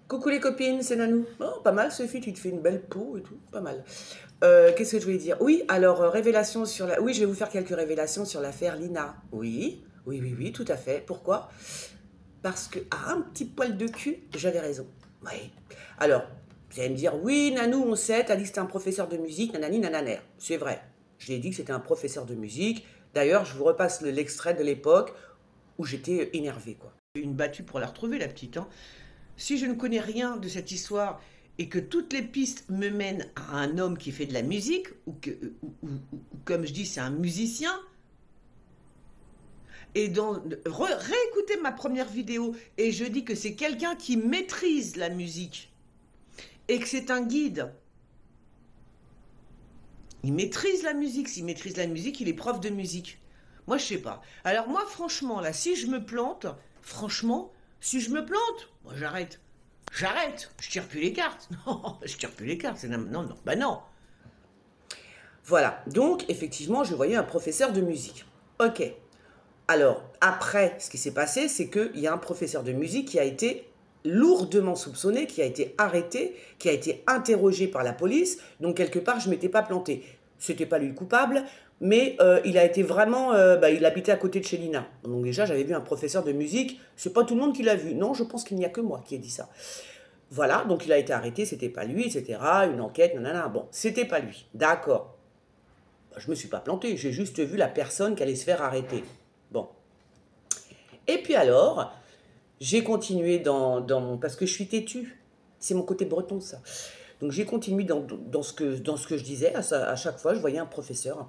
Coucou les copines, c'est Nanou. Oh, pas mal Sophie, tu te fais une belle peau et tout, pas mal. Qu'est-ce que je voulais dire? Oui, alors révélation sur la... Oui, je vais vous faire quelques révélations sur l'affaire Lina. Oui, oui, oui, oui, tout à fait. Pourquoi? Parce que, à un petit poil de cul, j'avais raison. Oui. Alors, vous allez me dire, oui, Nanou, on sait, t'as dit que c'était un professeur de musique, nanani, nananer. C'est vrai. Je l'ai dit que c'était un professeur de musique. D'ailleurs, je vous repasse l'extrait de l'époque où j'étais énervée, quoi. Une battue pour la retrouver, la petite, hein. Si je ne connais rien de cette histoire et que toutes les pistes me mènent à un homme qui fait de la musique, ou comme je dis, c'est un musicien, et réécoutez ma première vidéo, et je dis que c'est quelqu'un qui maîtrise la musique, et que c'est un guide. Il maîtrise la musique, s'il maîtrise la musique, il est prof de musique. Moi, je sais pas. Alors moi, franchement, là, si je me plante, franchement, si je me plante, moi, j'arrête. J'arrête, je tire plus les cartes. Non, je tire plus les cartes. Non, non, bah non. Voilà, donc effectivement, je voyais un professeur de musique. Ok. Alors, après, ce qui s'est passé, c'est qu'il y a un professeur de musique qui a été lourdement soupçonné, qui a été arrêté, qui a été interrogé par la police. Donc, quelque part, je ne m'étais pas plantée. C'était pas lui le coupable, mais il a été vraiment... il habitait à côté de chez Lina. Donc déjà, j'avais vu un professeur de musique. C'est pas tout le monde qui l'a vu. Non, je pense qu'il n'y a que moi qui ai dit ça. Voilà, donc il a été arrêté, c'était pas lui, etc. Une enquête, nanana. Bon, c'était pas lui. D'accord. Je me suis pas plantée, j'ai juste vu la personne qui allait se faire arrêter. Bon. Et puis alors, j'ai continué parce que je suis têtue. C'est mon côté breton, ça. Donc j'ai continué dans ce que je disais. À chaque fois, je voyais un professeur.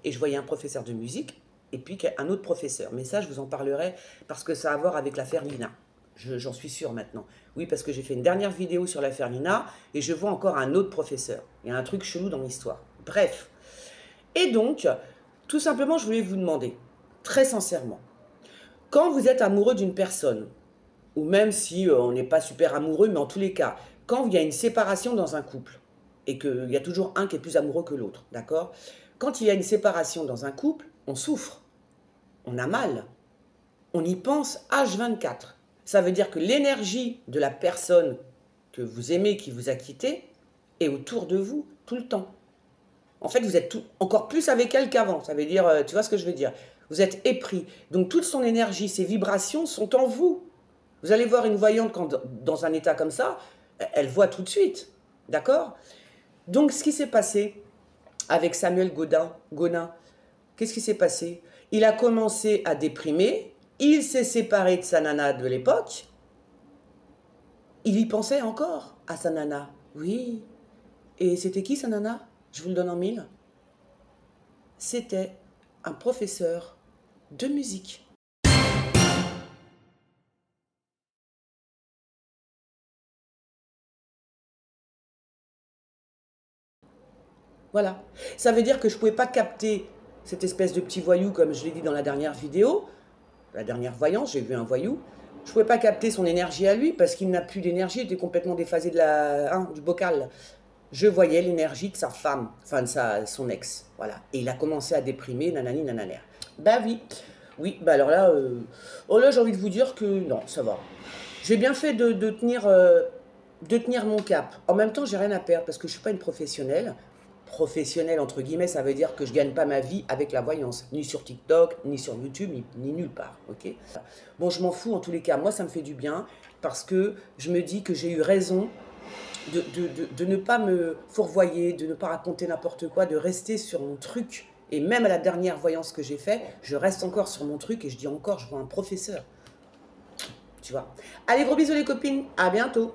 Et je voyais un professeur de musique, et puis un autre professeur. Mais ça, je vous en parlerai, parce que ça a à voir avec l'affaire Lina. J'en suis sûre maintenant. Oui, parce que j'ai fait une dernière vidéo sur l'affaire Lina, et je vois encore un autre professeur. Il y a un truc chelou dans l'histoire. Bref. Et donc, tout simplement, je voulais vous demander, très sincèrement, quand vous êtes amoureux d'une personne, ou même si on n'est pas super amoureux, mais en tous les cas, quand il y a une séparation dans un couple, et qu'il y a toujours un qui est plus amoureux que l'autre, d'accord? Quand il y a une séparation dans un couple, on souffre, on a mal, on y pense H24. Ça veut dire que l'énergie de la personne que vous aimez, qui vous a quitté, est autour de vous tout le temps. En fait, vous êtes encore plus avec elle qu'avant. Ça veut dire, tu vois ce que je veux dire? Vous êtes épris. Donc, toute son énergie, ses vibrations sont en vous. Vous allez voir une voyante dans un état comme ça, elle voit tout de suite. D'accord? Donc, ce qui s'est passé avec Samuel Gonin, qu'est-ce qui s'est passé? Il a commencé à déprimer. Il s'est séparé de sa nana de l'époque. Il y pensait encore à sa nana. Oui. Et c'était qui sa nana? Je vous le donne en mille. C'était un professeur de musique. Voilà. Ça veut dire que je ne pouvais pas capter cette espèce de petit voyou, comme je l'ai dit dans la dernière vidéo, la dernière voyance, j'ai vu un voyou. Je ne pouvais pas capter son énergie à lui, parce qu'il n'a plus d'énergie, il était complètement déphasé du bocal. Je voyais l'énergie de sa femme, enfin de son ex, voilà. Et il a commencé à déprimer, nanani, nananer. Bah oui, oui, bah alors là, oh là j'ai envie de vous dire que non, ça va. J'ai bien fait de tenir mon cap. En même temps, j'ai rien à perdre, parce que je ne suis pas une professionnelle. Professionnelle, entre guillemets, ça veut dire que je ne gagne pas ma vie avec la voyance, ni sur TikTok, ni sur YouTube, ni nulle part, ok? Bon, je m'en fous en tous les cas, moi ça me fait du bien, parce que je me dis que j'ai eu raison de ne pas me fourvoyer, de ne pas raconter n'importe quoi, de rester sur mon truc. Et même à la dernière voyance que j'ai fait, je reste encore sur mon truc et je dis encore, je vois un professeur. Tu vois. Allez, gros bisous les copines, à bientôt.